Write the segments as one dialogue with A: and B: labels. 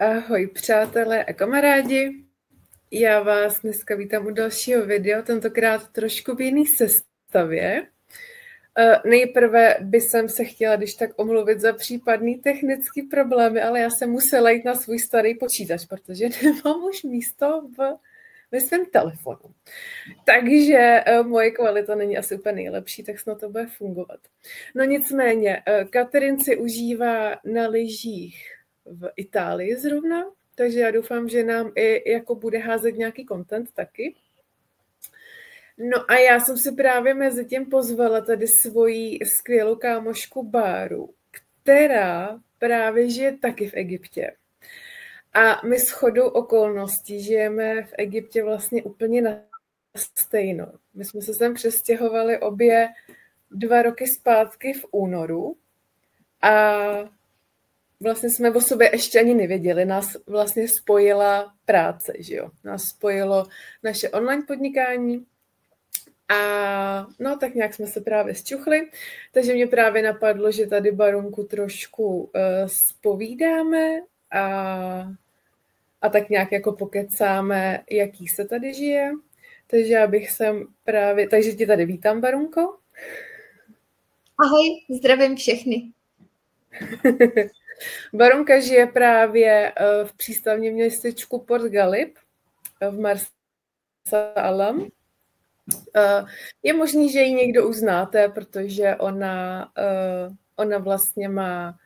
A: Ahoj přátelé a kamarádi, já vás dneska vítám u dalšího videa, tentokrát trošku v jiný sestavě. Nejprve bych se chtěla když tak omluvit za případný technický problémy, ale já jsem musela jít na svůj starý počítač, protože nemám už místo ve svém telefonu. Takže moje kvalita není asi úplně nejlepší, tak snad to bude fungovat. No nicméně, Katerin si užívá na lyžích v Itálii zrovna, takže já doufám, že nám i jako bude házet nějaký content taky. No a já jsem si právě mezi tím pozvala tady svoji skvělou kámošku Báru, která právě žije taky v Egyptě. A my shodou okolností žijeme v Egyptě vlastně úplně na stejno. My jsme se sem přestěhovali obě 2 roky zpátky v únoru a vlastně jsme o sobě ještě ani nevěděli. Nás vlastně spojila práce, že jo. Nás spojilo naše online podnikání a no tak nějak jsme se právě zčuchli. Takže mě právě napadlo, že tady Barunku trošku zpovídáme a tak nějak jako pokecáme, jaký se tady žije. Takže já bych takže tě tady vítám, Barunko.
B: Ahoj, zdravím všechny.
A: Barunka žije právě v přístavním městečku Port Galip v Marsa Alam. Je možný, že ji někdo uznáte, protože ona vlastně má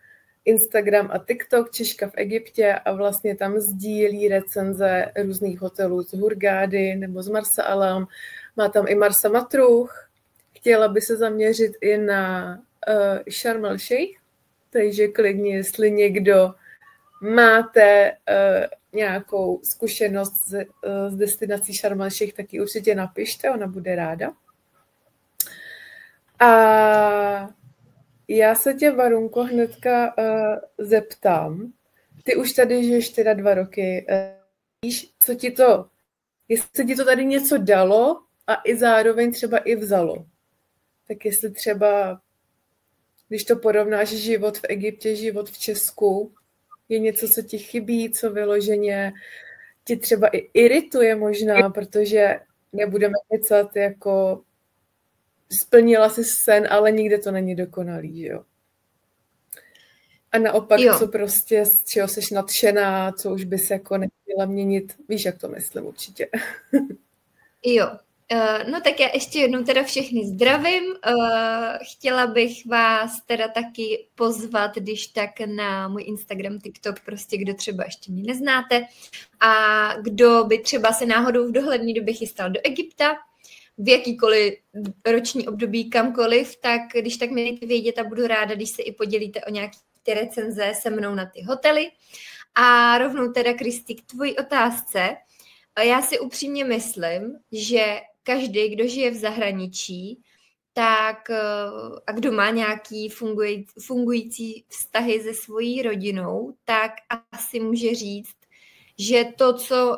A: Instagram a TikTok, Češka v Egyptě a vlastně tam sdílí recenze různých hotelů z Hurgády nebo z Marsa Alam. Má tam i Marsa Matruh. Chtěla by se zaměřit i na Sharm el-Sheikh, takže klidně, jestli někdo máte nějakou zkušenost s destinací Sharm el-Sheikh, tak ji určitě napište, ona bude ráda. A já se tě, Barunko, hnedka zeptám. Ty už tady žiješ teda 2 roky. Víš, jestli ti to tady něco dalo a i zároveň třeba i vzalo. Tak jestli třeba, když to porovnáš život v Egyptě, život v Česku, je něco, co ti chybí, co vyloženě ti třeba i irituje možná, protože nebudeme kecat jako splnila si sen, ale nikde to není dokonalý, že jo? A naopak, co prostě, z čeho jsi nadšená, co už bys jako nechtěla měnit, víš, jak to myslím určitě.
B: Jo, no tak já ještě jednou teda všechny zdravím. Chtěla bych vás teda taky pozvat, když tak na můj Instagram, TikTok, prostě kdo třeba ještě mě neznáte a kdo by třeba se náhodou v dohledné době chystal do Egypta, v jakýkoliv roční období, kamkoliv, tak když tak mi dejte vědět a budu ráda, když se i podělíte o nějaké ty recenze se mnou na ty hotely. A rovnou teda, Kristi, k tvojí otázce. Já si upřímně myslím, že každý, kdo žije v zahraničí, tak a kdo má nějaký fungující vztahy se svojí rodinou, tak asi může říct, že to, co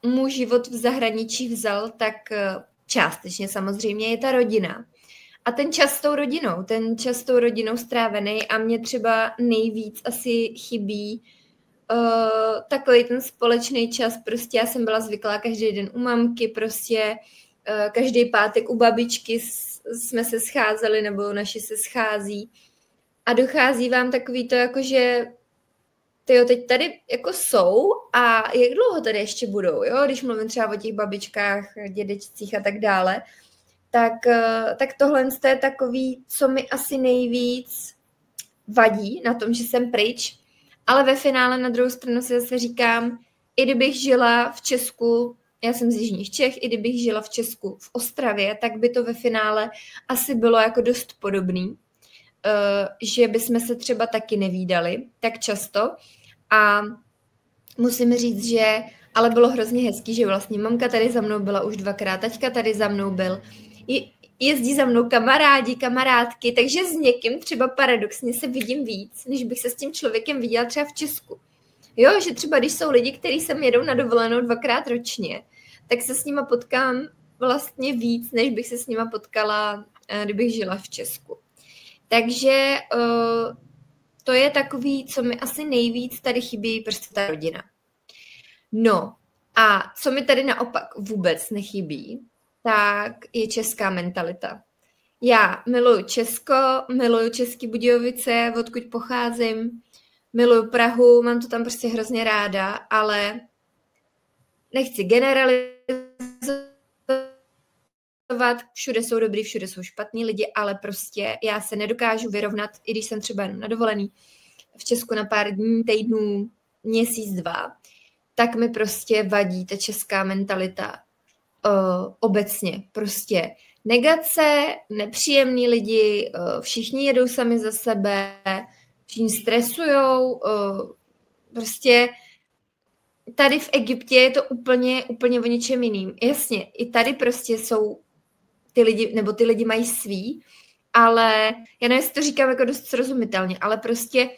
B: mu život v zahraničí vzal, tak částečně samozřejmě je ta rodina. A ten čas s tou rodinou strávený a mě třeba nejvíc asi chybí takový ten společný čas, prostě já jsem byla zvyklá každý den u mamky, prostě každý pátek u babičky jsme se scházeli, nebo naši se schází a dochází vám takový to, jako že tyjo, teď tady jako jsou a jak dlouho tady ještě budou, jo? Když mluvím třeba o těch babičkách, dědečcích a tak dále, tak tohle je takový, co mi asi nejvíc vadí na tom, že jsem pryč, ale ve finále na druhou stranu si zase říkám, i kdybych žila v Česku, já jsem z jižních Čech, i kdybych žila v Česku v Ostravě, tak by to ve finále asi bylo jako dost podobný, že bychom se třeba taky nevídali tak často a musím říct, že ale bylo hrozně hezký, že vlastně mamka tady za mnou byla už 2krát, taťka tady za mnou byl, jezdí za mnou kamarádi, kamarádky, takže s někým třeba paradoxně se vidím víc, než bych se s tím člověkem viděla třeba v Česku. Jo, že třeba když jsou lidi, kteří sem jedou na dovolenou 2krát ročně, tak se s nima potkám vlastně víc, než bych se s nima potkala, kdybych žila v Česku. Takže To je takový, co mi asi nejvíc tady chybí, prostě ta rodina. No a co mi tady naopak vůbec nechybí, tak je česká mentalita. Já miluju Česko, miluju Český Budějovice, odkud pocházím, miluju Prahu, mám to tam prostě hrozně ráda, ale nechci generalizovat, všude jsou dobrý, všude jsou špatní lidi, ale prostě já se nedokážu vyrovnat, i když jsem třeba na dovolený v Česku na pár dní, týdnů, měsíc, 2, tak mi prostě vadí ta česká mentalita obecně. Prostě negace, nepříjemní lidi, všichni jedou sami za sebe, všichni stresujou, prostě tady v Egyptě je to úplně o něčem jiným. Jasně, i tady prostě jsou ty lidi, nebo ty lidi mají svý, ale já nevím, jestli to říkám jako dost srozumitelně, ale prostě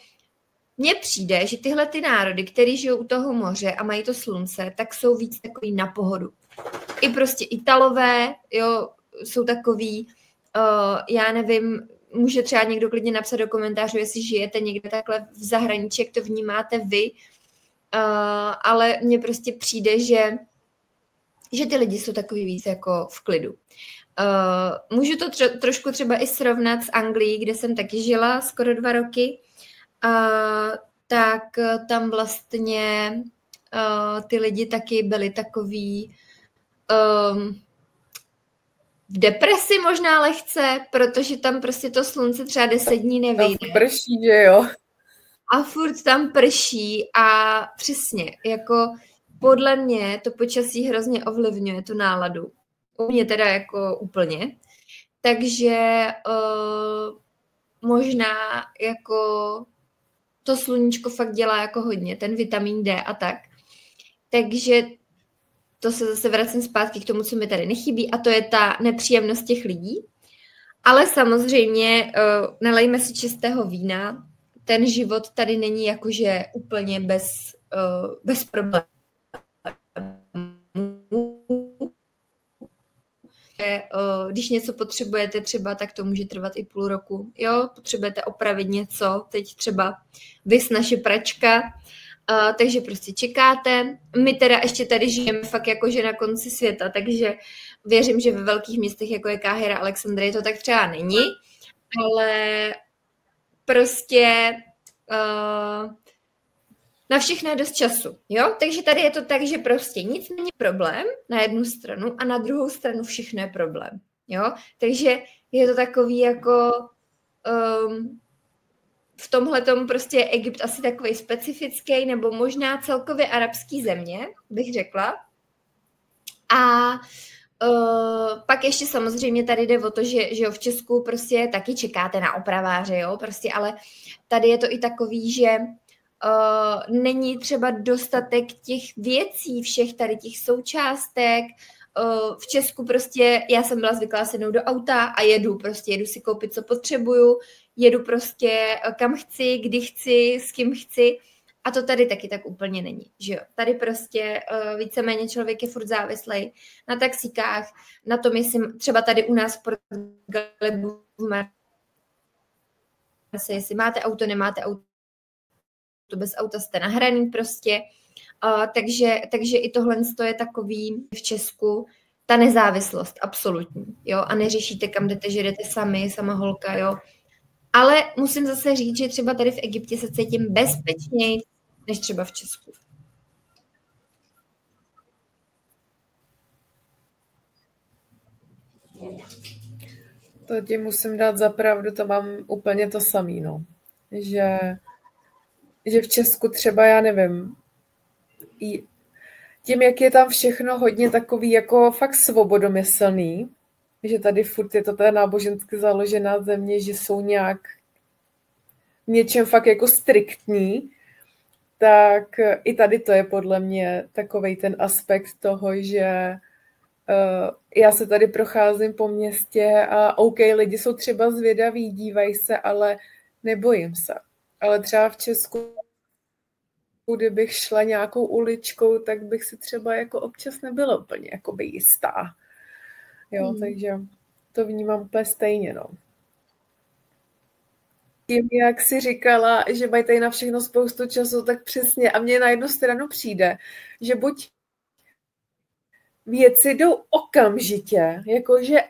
B: mně přijde, že tyhle ty národy, který žijou u toho moře a mají to slunce, tak jsou víc takový na pohodu. I prostě Italové, jo, jsou takový, já nevím, může třeba někdo klidně napsat do komentářů, jestli žijete někde takhle v zahraničí, jak to vnímáte vy, ale mně prostě přijde, že ty lidi jsou takový víc jako v klidu. Můžu to trošku třeba i srovnat s Anglií, kde jsem taky žila skoro 2 roky, tak tam vlastně ty lidi taky byli takový v depresi možná lehce, protože tam prostě to slunce třeba 10 dní nevyjde.
A: Tam prší, že jo?
B: A furt tam prší a přesně, jako podle mě to počasí hrozně ovlivňuje tu náladu. U mě teda jako úplně. Takže možná jako to sluníčko fakt dělá jako hodně, ten vitamin D a tak. Takže to se zase vracím zpátky k tomu, co mi tady nechybí, a to je ta nepříjemnost těch lidí. Ale samozřejmě nelejme si čistého vína, ten život tady není jakože úplně bez problémů. Když něco potřebujete třeba, tak to může trvat i půl roku. Jo, potřebujete opravit něco, teď třeba vys naše pračka, takže prostě čekáte. My teda ještě tady žijeme fakt jakože na konci světa, takže věřím, že ve velkých městech, jako je Káhira, Alexandrie, to tak třeba není, ale prostě na všechno je dost času, jo? Takže tady je to tak, že prostě nic není problém na jednu stranu a na druhou stranu všechno je problém, jo? Takže je to takový jako v tomhletom prostě je Egypt asi takový specifický, nebo možná celkově arabský země, bych řekla. A pak ještě samozřejmě tady jde o to, že jo, v Česku prostě taky čekáte na opraváře, jo, prostě, ale tady je to i takový, že není třeba dostatek těch věcí, všech tady těch součástek. V Česku prostě, já jsem byla zvyklá sednout do auta a jedu si koupit, co potřebuju, jedu prostě kam chci, kdy chci, s kým chci, a to tady taky tak úplně není, že jo. Tady prostě víceméně člověk je furt závislej na taxíkách, na tom, jestli třeba tady u nás v Portugalii, jestli máte auto, nemáte auto, bez auta jste nahraný prostě, takže i tohle je takový v Česku, ta nezávislost absolutní, jo, a neřešíte, kam jdete, že jdete sami, sama holka, jo. Ale musím zase říct, že třeba tady v Egyptě se cítím bezpečněji, než třeba v Česku.
A: To ti musím dát za pravdu, to mám úplně to samý, no. Že v Česku třeba, já nevím, tím, jak je tam všechno hodně takový jako fakt svobodomyslný, že tady furt je to ta nábožensky založená země, že jsou nějak v něčem fakt jako striktní, tak i tady to je podle mě takovej ten aspekt toho, že já se tady procházím po městě a OK, lidi jsou třeba zvědaví, dívají se, ale nebojím se. Ale třeba v Česku, kdybych šla nějakou uličkou, tak bych si třeba jako občas nebyla úplně jakoby jistá. Jo, takže to vnímám úplně stejně, no. tím, jak jsi říkala, že mají tady na všechno spoustu času, tak přesně. A mně na jednu stranu přijde, že buď věci jdou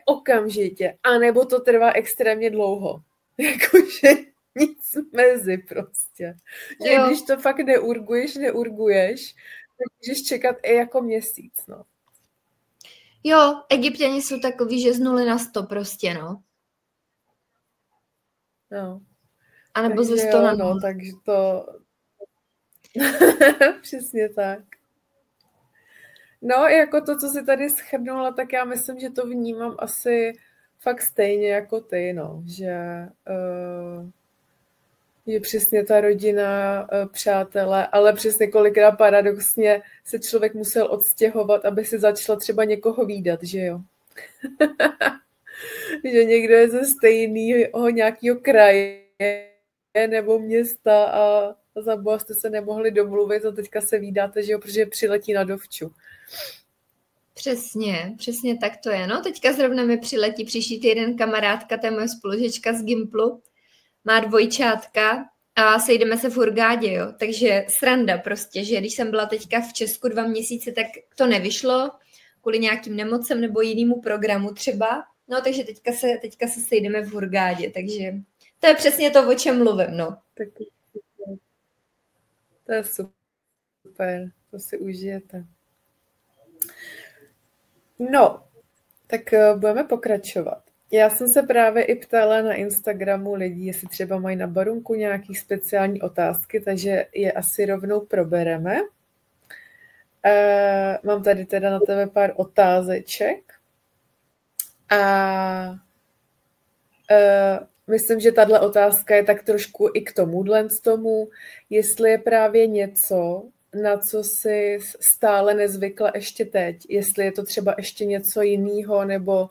A: okamžitě, anebo to trvá extrémně dlouho. Jakože nic mezi prostě. Že když to fakt neurguješ, tak můžeš čekat i jako měsíc, no.
B: Jo, Egypťani jsou takový, že z 0 na 100 prostě, no.
A: No.
B: A nebo ze 100 na 0.
A: No, takže to... Přesně tak. No, jako to, co jsi tady shrnula, tak já myslím, že to vnímám asi fakt stejně jako ty, no. Že přesně ta rodina, přátelé, ale přesně kolikrát paradoxně se člověk musel odstěhovat, aby si začala třeba někoho vídat, že jo? Že někdo je ze stejného nějakého kraje nebo města a za boha jste se nemohli domluvit a teďka se vídáte, že jo, protože přiletí na dovču.
B: Přesně tak to je. No, teďka zrovna mi přiletí příští týden kamarádka, to je moje spolužečka z Gimplu, má dvojčátka a sejdeme se v Hurgádě, jo. Takže sranda prostě, že když jsem byla teďka v Česku 2 měsíce, tak to nevyšlo kvůli nějakým nemocem nebo jinému programu třeba. No, takže teďka se sejdeme v Hurgádě, takže to je přesně to, o čem mluvím, no.
A: To je super, to si užijete. No, tak budeme pokračovat. Já jsem se právě i ptala na Instagramu lidí, jestli třeba mají na Barunku nějaké speciální otázky, takže je asi rovnou probereme. Mám tady teda na tebe pár otázeček. A myslím, že tahle otázka je tak trošku i k tomu, jestli je právě něco, na co jsi stále nezvykla ještě teď. Jestli je to třeba ještě něco jiného, nebo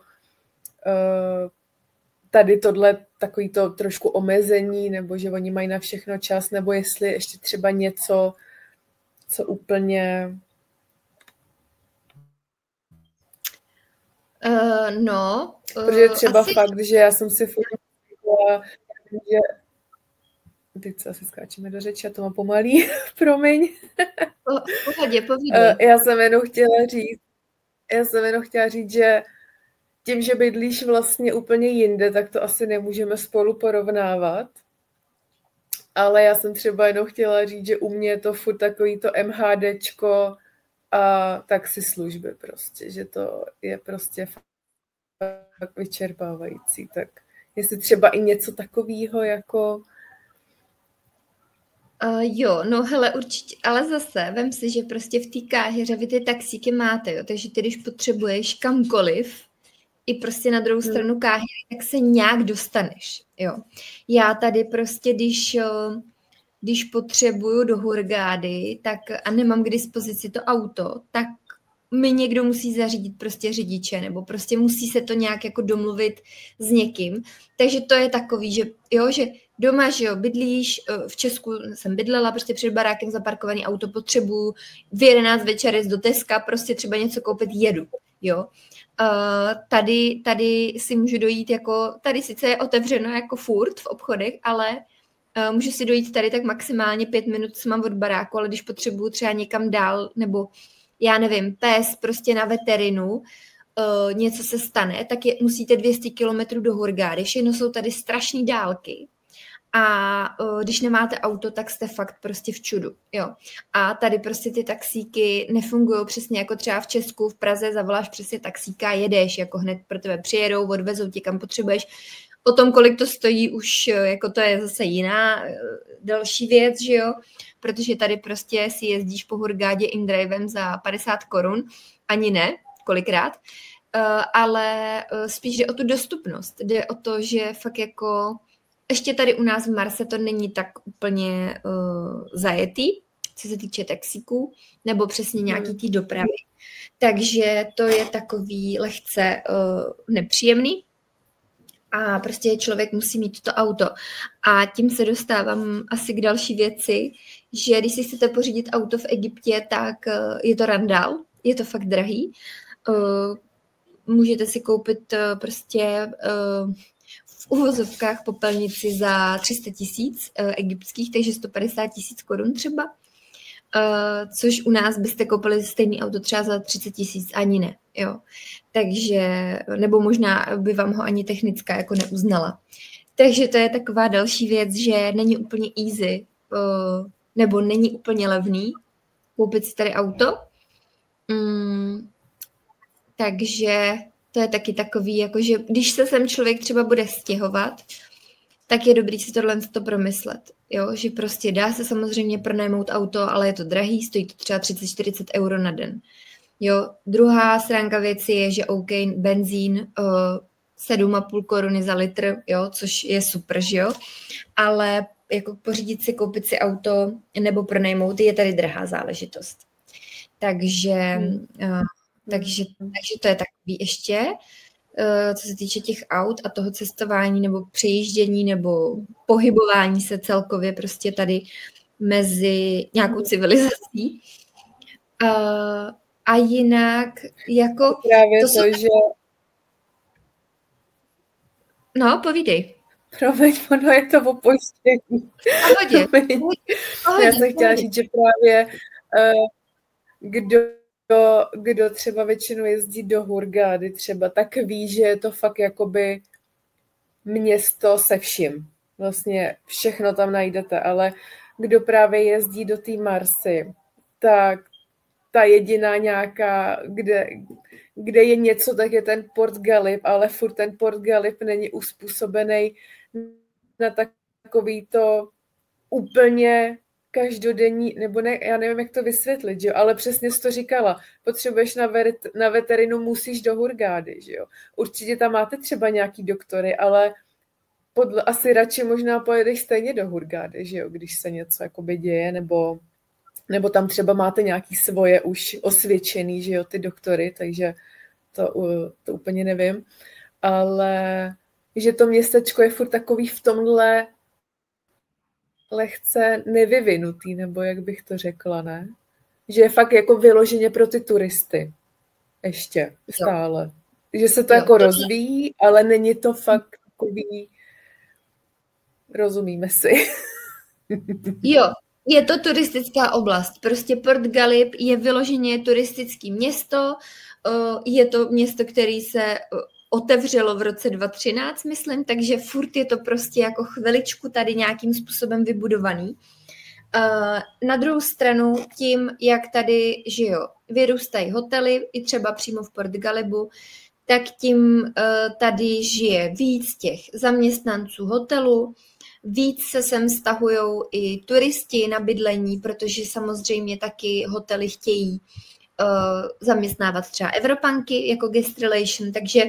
A: tady tohle takový to trošku omezení, nebo že oni mají na všechno čas, nebo jestli ještě třeba něco, co úplně...
B: Protože
A: třeba asi... fakt, že já jsem si že teď se asi skáčeme do řeči, a to má pomalý, promiň.
B: Pohodě.
A: Já jsem jenom chtěla říct, že tím, že bydlíš vlastně úplně jinde, tak to asi nemůžeme spolu porovnávat. Ale já jsem třeba jenom chtěla říct, že u mě je to furt takový to MHDčko a taxislužby prostě, že to je prostě fakt vyčerpávající. Tak jestli třeba i něco takového jako...
B: Jo, no hele, určitě, ale zase vem si, že prostě v té Káhiře vy ty taxíky máte, jo, takže ty, když potřebuješ kamkoliv, i prostě na druhou stranu Káhiry, tak se nějak dostaneš, jo. Já tady prostě, když potřebuju do Hurgády, tak a nemám k dispozici to auto, tak mi někdo musí zařídit prostě řidiče, nebo prostě musí se to nějak jako domluvit s někým. Takže to je takový, že jo, že doma, že jo, bydlíš, v Česku jsem bydlela, prostě před barákem zaparkovaný auto potřebuju, v 11 večer jít do Teska, prostě třeba něco koupit, jedu, jo. Tady si můžu dojít jako, tady sice je otevřeno jako furt v obchodech, ale můžu si dojít tady tak maximálně 5 minut, co mám od baráku, ale když potřebuju třeba někam dál, nebo já nevím, pes prostě na veterinu, něco se stane, tak musíte 200 kilometrů do Hurgády, všechno jsou tady strašný dálky a když nemáte auto, tak jste fakt prostě v čudu, jo. A tady prostě ty taxíky nefungují přesně jako třeba v Česku, v Praze zavoláš přesně taxíka, jedeš, jako hned pro tebe přijedou, odvezou tě kam potřebuješ. O tom, kolik to stojí, už jako to je zase jiná další věc, že jo, protože tady prostě si jezdíš po Hurgádě InDrivem za 50 korun, ani ne, kolikrát, ale spíš jde o tu dostupnost, jde o to, že fakt jako ještě tady u nás v Marse to není tak úplně zajetý, co se týče taxíků, nebo přesně nějaký té dopravy. Takže to je takový lehce nepříjemný a prostě člověk musí mít to auto. A tím se dostávám asi k další věci, že když si chcete pořídit auto v Egyptě, tak je to randál, je to fakt drahý. Můžete si koupit prostě v uvozovkách popelnici za 300 000 egyptských, takže 150 000 korun třeba, což u nás byste koupili stejný auto třeba za 30 000, ani ne, jo. Takže, nebo možná by vám ho ani technická jako neuznala. Takže to je taková další věc, že není úplně easy, nebo není úplně levný koupit si tady auto. Takže to je taky takový, jakože když se sem člověk třeba bude stěhovat, tak je dobrý si tohle promyslet. Jo? Že prostě dá se samozřejmě pronajmout auto, ale je to drahý, stojí to třeba 30-40 euro na den. Jo? Druhá stránka věci je, že OK, benzín 7,5 koruny za litr, jo? Což je super, že jo? Ale jako pořídit si, koupit si auto nebo pronajmout je tady drahá záležitost. Takže to je takový ještě, co se týče těch aut a toho cestování nebo přejíždění nebo pohybování se celkově prostě tady mezi nějakou civilizací. A jinak jako...
A: Právě to, že...
B: No, povídej.
A: Promiň, ono je to o pojištění.
B: Pohodě.
A: Já jsem chtěla říct, že právě kdo třeba většinou jezdí do Hurgády třeba, tak ví, že je to fakt jakoby město se vším. Vlastně všechno tam najdete, ale kdo právě jezdí do té Marsy, tak ta jediná nějaká, kde je něco, tak je ten Port Galip, ale furt ten Port Galip není uspůsobený na takový to úplně každodenní, nebo ne, já nevím, jak to vysvětlit, že jo, ale přesně jsi to říkala, potřebuješ na veterinu, musíš do Hurgády, že jo. Určitě tam máte třeba nějaký doktory, ale asi radši možná pojedeš stejně do Hurgády, že jo, když se něco jakoby děje, nebo tam třeba máte nějaký svoje už osvědčený, že jo, ty doktory, takže to úplně nevím, ale že to městečko je furt takový v tomhle lehce nevyvinutý, nebo jak bych to řekla, ne? Že je fakt jako vyloženě pro ty turisty. Ještě stále. Že se to jako rozvíjí, ale není to fakt takový... Rozumíme si.
B: Jo, je to turistická oblast. Prostě Port Galip je vyloženě turistické město. Je to město, které se otevřelo v roce 2013, myslím, takže furt je to prostě jako chviličku tady nějakým způsobem vybudovaný. Na druhou stranu tím, jak tady, že jo, vyrůstají hotely, i třeba přímo v Port Galibu, tak tím tady žije víc těch zaměstnanců hotelu, víc se sem stahujou i turisti na bydlení, protože samozřejmě taky hotely chtějí zaměstnávat třeba Evropanky jako guest relation, takže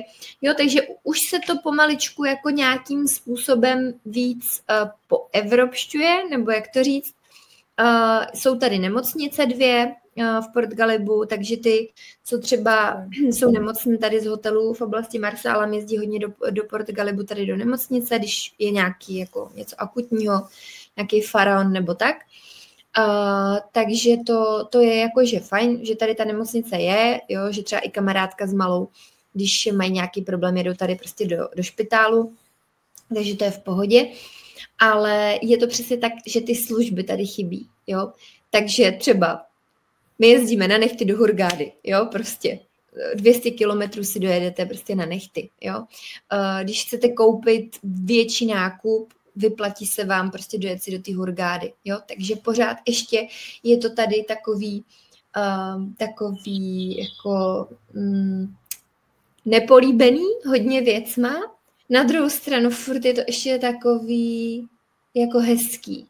B: už se to pomaličku jako nějakým způsobem víc poevropšťuje, nebo jak to říct. Jsou tady nemocnice 2 v Port Galibu, takže ty, co třeba jsou nemocní tady z hotelů v oblasti Marsala, jezdí hodně do Port Galibu tady do nemocnice, když je nějaký jako něco akutního, nějaký faraon nebo tak. Takže to je jakože fajn, že tady ta nemocnice je, jo, že třeba i kamarádka s malou, když mají nějaký problém, jedou tady prostě do špitálu, takže to je v pohodě, ale je to přesně tak, že ty služby tady chybí, jo, takže třeba my jezdíme na nechty do Hurgády, jo, prostě 200 kilometrů si dojedete prostě na nechty, jo, když chcete koupit větší nákup, vyplatí se vám prostě dojet si do té Hurgády, jo, takže pořád ještě je to tady takový jako nepolíbený hodně věcma, na druhou stranu furt je to ještě takový jako hezký,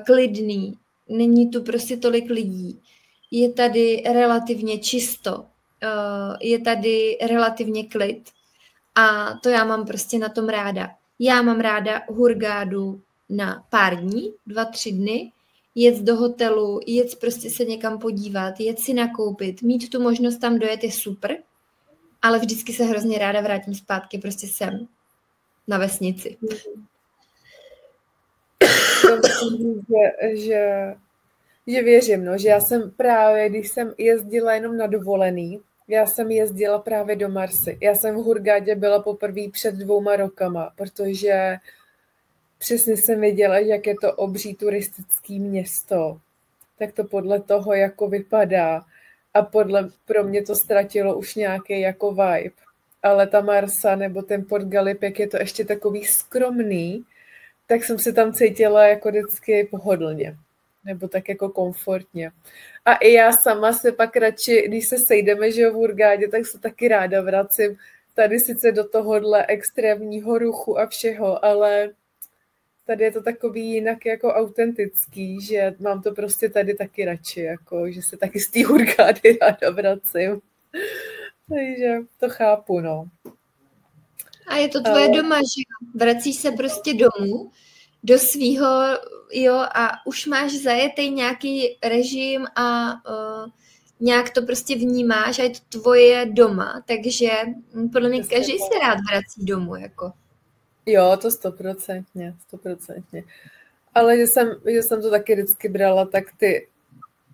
B: klidný, není tu prostě tolik lidí, je tady relativně čisto, je tady relativně klid a to já mám prostě na tom ráda. Já mám ráda Hurgádu na pár dní, 2-3 dny, jet do hotelu, jet prostě se někam podívat, jet si nakoupit, mít tu možnost tam dojet je super, ale vždycky se hrozně ráda vrátím zpátky prostě sem, na vesnici.
A: Že věřím, no, že já jsem právě, když jsem jezdila jenom na dovolený, Já jsem jezdila právě do Marsy. Já jsem v Hurghadě byla poprvé před 2 rokama, protože přesně jsem věděla, jak je to obří turistický město. Tak to podle toho jako vypadá. A pro mě to ztratilo už nějaký jako vibe. Ale ta Marsa nebo ten Port Galip, jak je to ještě takový skromný, tak jsem se tam cítila jako vždycky pohodlně. Nebo tak jako komfortně. A i já sama se pak radši, když se sejdeme, že v Hurghadě, tak se taky ráda vracím tady sice do tohohle extrémního ruchu a všeho, ale tady je to takový jinak jako autentický, že mám to prostě tady taky radši, jako, že se taky z té Hurghady ráda vracím. Takže to chápu, no.
B: A je to tvoje doma, že vracíš se prostě domů, do svýho, jo, a už máš zajetý nějaký režim a nějak to prostě vnímáš a je to tvoje doma, takže podle mě každý se rád vrací domů, jako.
A: Jo, to 100%. Ale že jsem to taky vždycky brala, tak ty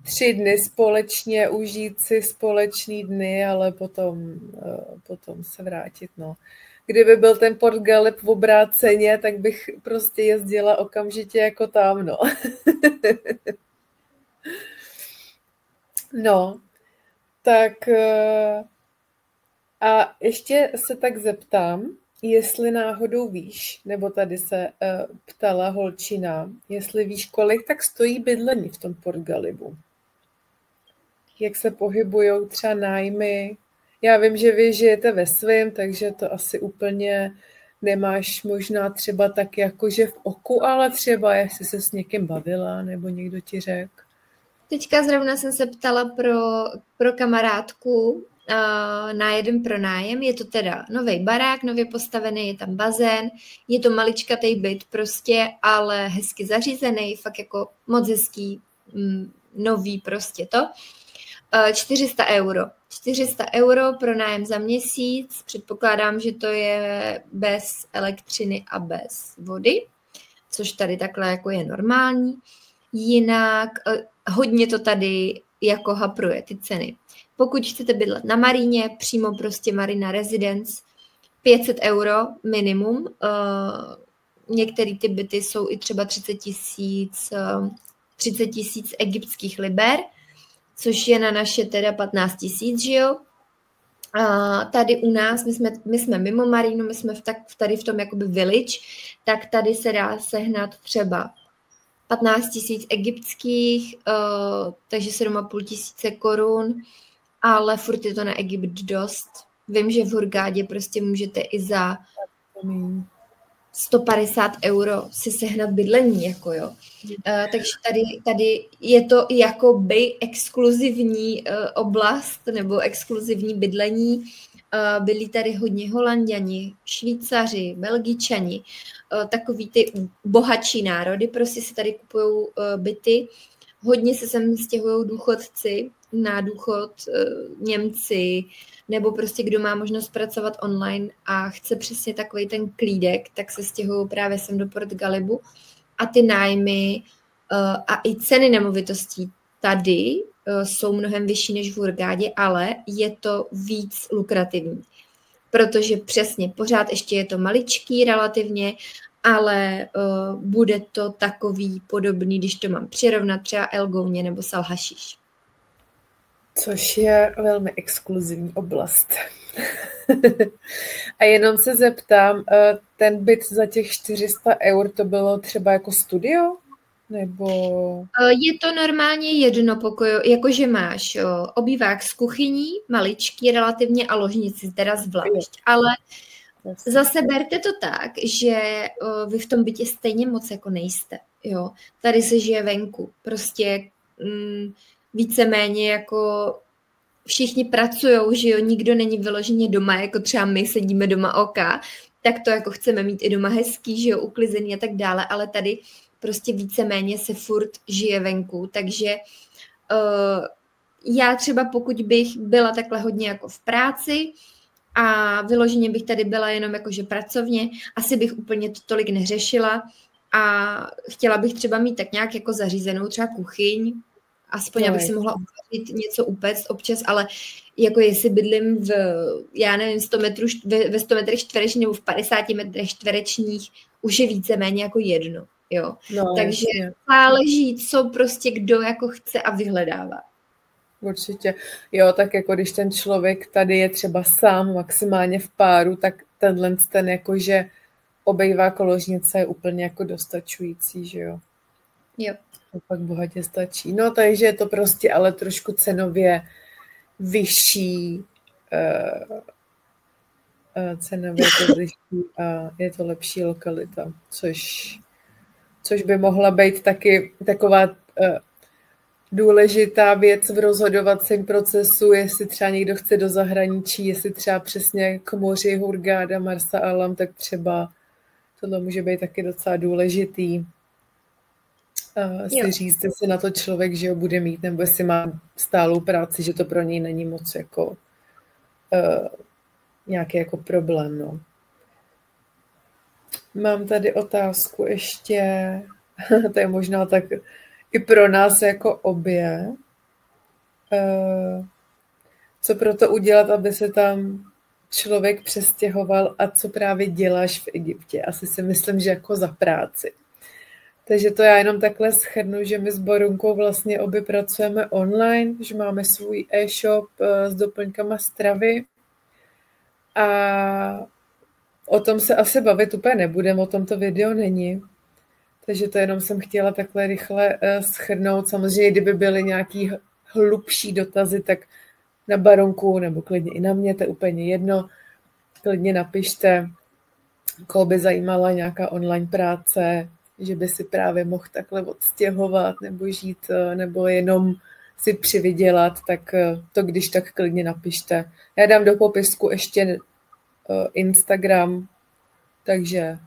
A: 3 dny společně, užít si společný dny, ale potom se vrátit, no. Kdyby byl ten Port Galip v obráceně, tak bych prostě jezdila okamžitě jako tam, no. No, tak a ještě se tak zeptám, jestli náhodou víš, nebo tady se ptala holčina, jestli víš, kolik tak stojí bydlení v tom Port Galibu. Jak se pohybujou třeba nájmy. Já vím, že vy žijete ve svém, takže to asi úplně nemáš možná třeba tak jakože v oku, ale třeba jestli se s někým bavila, nebo někdo ti řekl.
B: Teďka zrovna jsem se ptala pro kamarádku na jeden pronájem. Je to teda nový barák, nově postavený, je tam bazén, je to maličkatej byt prostě, ale hezky zařízený, fakt jako moc hezký, nový prostě to. 400 euro. 400 euro pro nájem za měsíc. Předpokládám, že to je bez elektřiny a bez vody, což tady takhle jako je normální. Jinak hodně to tady jako hapruje ty ceny. Pokud chcete bydlet na Maríně, přímo prostě Marina Residence, 500 euro minimum. Některé ty byty jsou i třeba 30 tisíc egyptských liber, což je na naše teda 15 000, že jo. A tady u nás, my jsme mimo Marínu, my jsme tady v tom jakoby village, tak tady se dá sehnat třeba 15 000 egyptských, takže 7,5 tisíce korun, ale furt je to na Egypt dost. Vím, že v Hurghadě prostě můžete i za 150 euro si sehnat bydlení, jako jo. Takže tady je to jakoby exkluzivní oblast nebo exkluzivní bydlení. Byli tady hodně Holanďani, Švýcaři, Belgičani, takový ty bohatší národy, prostě si tady kupují byty. Hodně se sem stěhují důchodci na důchod, Němci, nebo prostě kdo má možnost pracovat online a chce přesně takový ten klídek, tak se stěhují právě sem do Port Galibu. A ty nájmy a i ceny nemovitostí tady jsou mnohem vyšší než v Hurghadě, ale je to víc lukrativní. Protože přesně, pořád ještě je to maličký relativně, ale bude to takový podobný, když to mám přirovnat třeba El Gouně nebo Sal Hašíš.
A: Což je velmi exkluzivní oblast. A jenom se zeptám, ten byt za těch 400 eur, to bylo třeba jako studio? Nebo...
B: Je to normálně jednopokojové, jakože máš obývák s kuchyní, maličký relativně a ložnici teda zvlášť. Ale zase berte to tak, že vy v tom bytě stejně moc jako nejste. Jo. Tady se žije venku. Prostě víceméně jako všichni pracujou, že jo, nikdo není vyloženě doma, jako třeba my sedíme doma oka, tak to jako chceme mít i doma hezký, že jo, uklizený a tak dále, ale tady prostě víceméně se furt žije venku, takže já třeba pokud bych byla takhle hodně jako v práci a vyloženě bych tady byla jenom jakože pracovně, asi bych úplně to tolik neřešila a chtěla bych třeba mít tak nějak jako zařízenou třeba kuchyň aspoň abych si mohla uvařit něco upéct občas, ale jako jestli bydlím v, já nevím, 100 metrů, ve 100 metrech čtverečních nebo v 50 metrech čtverečních, už je víceméně jako jedno, jo.
A: No,
B: takže
A: jasně.
B: záleží, co prostě kdo jako chce a vyhledává.
A: Určitě. Jo, tak jako když ten člověk tady je třeba sám maximálně v páru, tak ten jakože obejvá koložnice je úplně jako dostačující, že jo.
B: Jo.
A: To pak bohatě stačí. No, takže je to prostě ale trošku cenově vyšší, cenově to vyšší a je to lepší lokalita, což by mohla být taky taková důležitá věc v rozhodovacím procesu, jestli třeba někdo chce do zahraničí, jestli třeba přesně k moři, Hurgáda, Marsa Alam, tak třeba tohle může být taky docela důležitý. Si říct, jestli na to člověk, že ho bude mít, nebo jestli má stálou práci, že to pro něj není moc jako nějaký jako problém. No. Mám tady otázku ještě, to je možná tak i pro nás jako obě. Co pro to udělat, aby se tam člověk přestěhoval a co právě děláš v Egyptě? Asi si myslím, že jako za práci. Takže to já jenom takhle shrnu, že my s Borunkou vlastně obě pracujeme online, že máme svůj e-shop s doplňkama stravy a o tom se asi bavit úplně nebudem, o tom to video není. Takže to jenom jsem chtěla takhle rychle shrnout. Samozřejmě, kdyby byly nějaký hlubší dotazy, tak na Baronku nebo klidně i na mě, to je úplně jedno. Klidně napište, koho by zajímala nějaká online práce, že by si právě mohl takhle odstěhovat nebo žít, nebo jenom si přivydělat, tak to když tak klidně napište. Já dám do popisku ještě Instagram, takže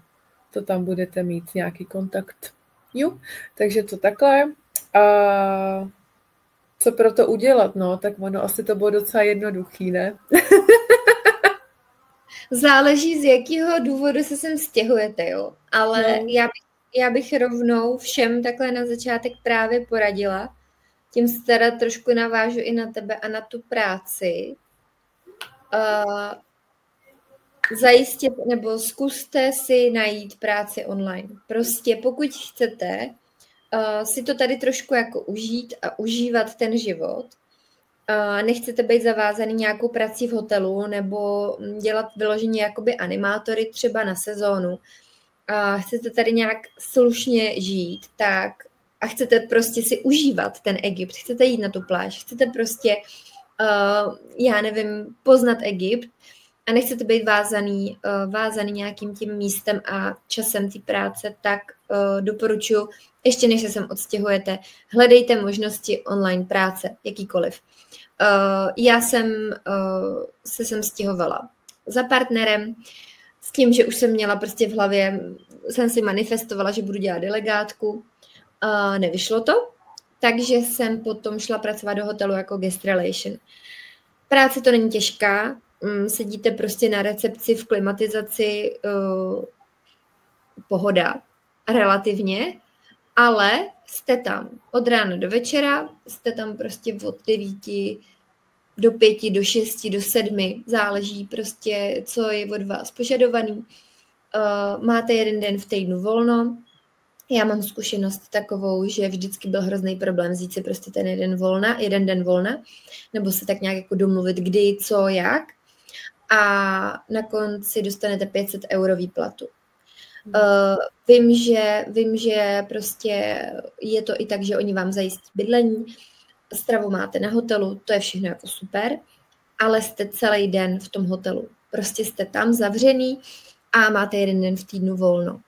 A: to tam budete mít nějaký kontakt. Jo, takže to takhle. A co pro to udělat? No, tak ono asi to bylo docela jednoduchý, ne?
B: Záleží, z jakého důvodu se sem stěhujete, jo. Ale no. Já bych rovnou všem takhle na začátek právě poradila. Tím se teda trošku navážu i na tebe a na tu práci. Zajistěte nebo zkuste si najít práci online. Prostě pokud chcete si to tady trošku jako užít a užívat ten život, nechcete být zavázaný nějakou prací v hotelu nebo dělat vyloženě jakoby animátory třeba na sezónu, chcete tady nějak slušně žít, tak a chcete prostě si užívat ten Egypt, chcete jít na tu pláž, chcete prostě, já nevím, poznat Egypt a nechcete být vázaný nějakým tím místem a časem té práce, tak doporučuji, ještě než se sem odstěhujete, hledejte možnosti online práce, jakýkoliv. Já jsem se sem stěhovala za partnerem, s tím, že už jsem měla prostě v hlavě, jsem si manifestovala, že budu dělat delegátku. Nevyšlo to, takže jsem potom šla pracovat do hotelu jako guest relation. Práce to není těžká, sedíte prostě na recepci v klimatizaci, pohoda relativně, ale jste tam od rána do večera, jste tam prostě od 9 do 5, do 6, do 7, záleží prostě, co je od vás požadovaný. Máte jeden den v týdnu volno. Já mám zkušenost takovou, že vždycky byl hrozný problém vzít si prostě ten jeden den volna, nebo se tak nějak jako domluvit, kdy, co, jak. A na konci dostanete 500 € výplatu. Vím, že prostě je to i tak, že oni vám zajistí bydlení, stravu máte na hotelu, to je všechno jako super, ale jste celý den v tom hotelu. Prostě jste tam zavřený a máte jeden den v týdnu volno.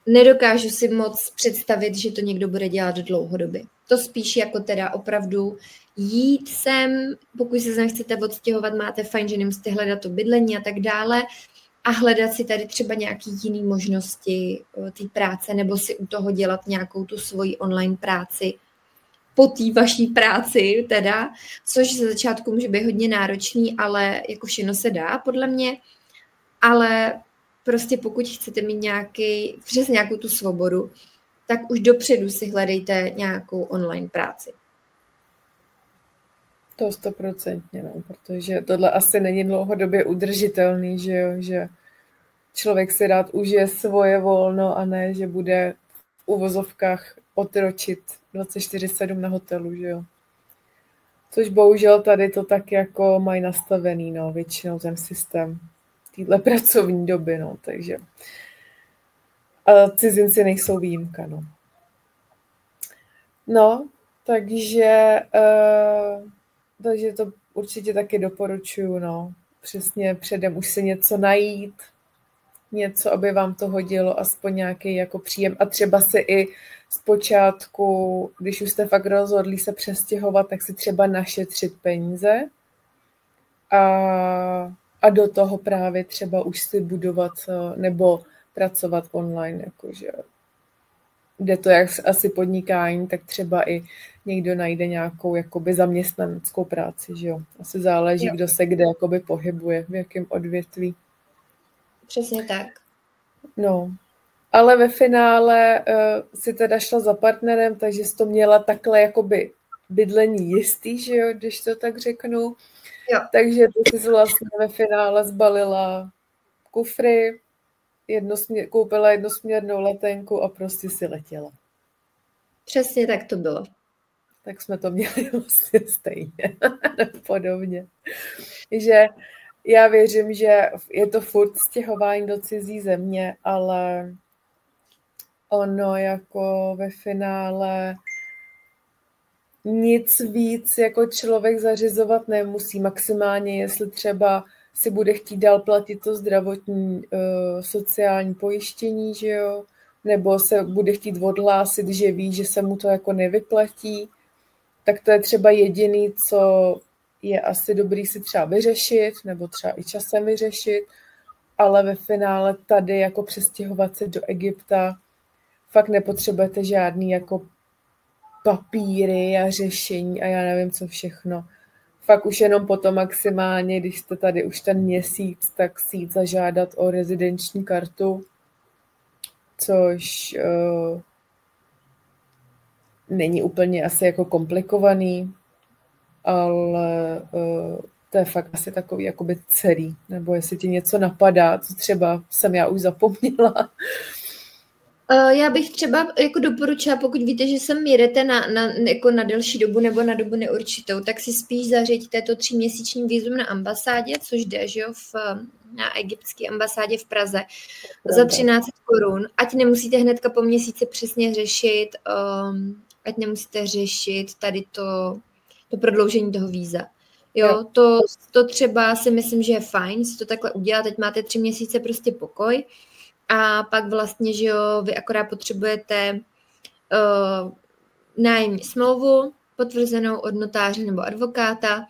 B: Nedokážu si moc představit, že to někdo bude dělat dlouhodobě. To spíš jako teda opravdu jít sem, pokud se sem chcete odstěhovat, máte fajn, že nemusíte hledat to bydlení a tak dále a hledat si tady třeba nějaký jiný možnosti té práce nebo si u toho dělat nějakou tu svoji online práci po té vaší práci teda, což ze začátku může být hodně náročný, ale jako všechno se dá podle mě, ale prostě pokud chcete mít přes nějakou tu svobodu, tak už dopředu si hledejte nějakou online práci.
A: To 100%, no, protože tohle asi není dlouhodobě udržitelný, že jo, že člověk si rád užije svoje volno a ne, že bude v uvozovkách otročit 24/7 na hotelu, že jo. Což bohužel tady to tak jako mají nastavený, no, většinou ten systém téhle pracovní doby, no, takže a cizinci nejsou výjimka, no. No, takže to určitě taky doporučuju, no. Přesně předem už si něco najít, něco, aby vám to hodilo, aspoň nějaký jako příjem. A třeba si i zpočátku, když už jste fakt rozhodli se přestěhovat, tak si třeba našetřit peníze a do toho právě třeba už si budovat nebo pracovat online, jakože jde to jak asi podnikání, tak třeba i někdo najde nějakou jakoby zaměstnaneckou práci, že jo. Asi záleží, kdo se kde jakoby pohybuje, v jakém odvětví.
B: Přesně tak.
A: No, ale ve finále si teda šla za partnerem, takže jsi to měla takhle jakoby bydlení jistý, že jo, když to tak řeknu.
B: Jo.
A: Takže ty jsi vlastně ve finále zbalila kufry, koupila jednosměrnou letenku a prostě si letěla.
B: Přesně tak to bylo.
A: Tak jsme to měli vlastně stejně, podobně. Že já věřím, že je to furt stěhování do cizí země, ale ono jako ve finále nic víc jako člověk zařizovat nemusí. Maximálně, jestli třeba si bude chtít dál platit to zdravotní sociální pojištění, že jo? Nebo se bude chtít odhlásit, že ví, že se mu to jako nevyplatí, tak to je třeba jediný, co je asi dobrý si třeba vyřešit, nebo třeba i časem vyřešit, ale ve finále tady jako přestěhovat se do Egypta fakt nepotřebujete žádný jako papíry a řešení a já nevím, co všechno. Fakt už jenom potom maximálně, když jste tady už ten měsíc, tak si jít zažádat o rezidenční kartu, což není úplně asi jako komplikovaný, ale to je fakt asi takový jakoby celý. Nebo jestli ti něco napadá, co třeba jsem já už zapomněla.
B: Já bych třeba jako doporučila, pokud víte, že sem jedete jako na delší dobu nebo na dobu neurčitou, tak si spíš zařiďte to 3měsíční vízum na ambasádě, což jde, že jo, na egyptské ambasádě v Praze za 13 korun. Ať nemusíte hnedka po měsíci přesně řešit, tady to prodloužení toho víza. Jo, to třeba si myslím, že je fajn si to takhle udělat. Teď máte 3 měsíce prostě pokoj. A pak vlastně, že jo, vy akorát potřebujete nájemní smlouvu, potvrzenou od notáře nebo advokáta,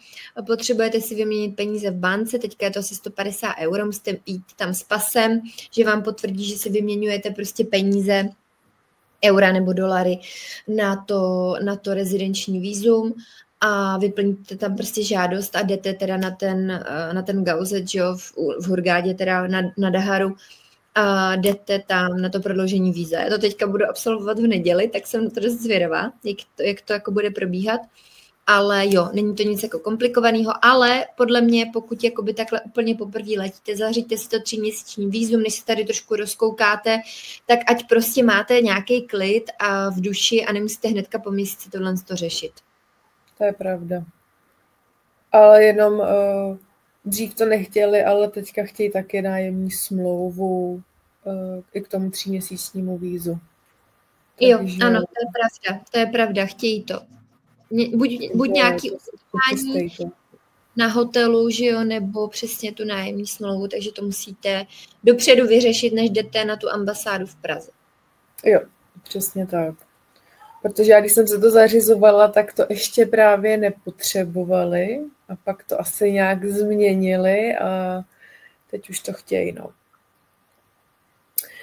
B: potřebujete si vyměnit peníze v bance, teďka je to asi 150 €, musíte jít tam s pasem, že vám potvrdí, že si vyměňujete prostě peníze, eura nebo dolary na to rezidenční vízum a vyplníte tam prostě žádost a jdete teda na ten Gauzet, že jo, v Hurgádě, teda na Daharu, a jdete tam na to prodloužení víza. Já to teďka budu absolvovat v neděli, tak jsem na to dost zvědavá, jak to jako bude probíhat. Ale jo, není to nic jako komplikovaného, ale podle mě, pokud jakoby takhle úplně poprvé letíte, zařiďte si to 3měsíční vízum, než se tady trošku rozkoukáte, tak ať prostě máte nějaký klid a v duši a nemusíte hnedka po měsíci tohle řešit.
A: To je pravda. Ale jenom dřív to nechtěli, ale teďka chtějí taky nájemní smlouvu i k tomu 3měsíčnímu vízu.
B: Jo, ano, to je pravda, chtějí to. Buď nějaký ubytování na hotelu, že jo, nebo přesně tu nájemní smlouvu, takže to musíte dopředu vyřešit, než jdete na tu ambasádu v Praze.
A: Jo, přesně tak. Protože já, když jsem se to zařizovala, tak to ještě právě nepotřebovali a pak to asi nějak změnili a teď už to chtějí, no.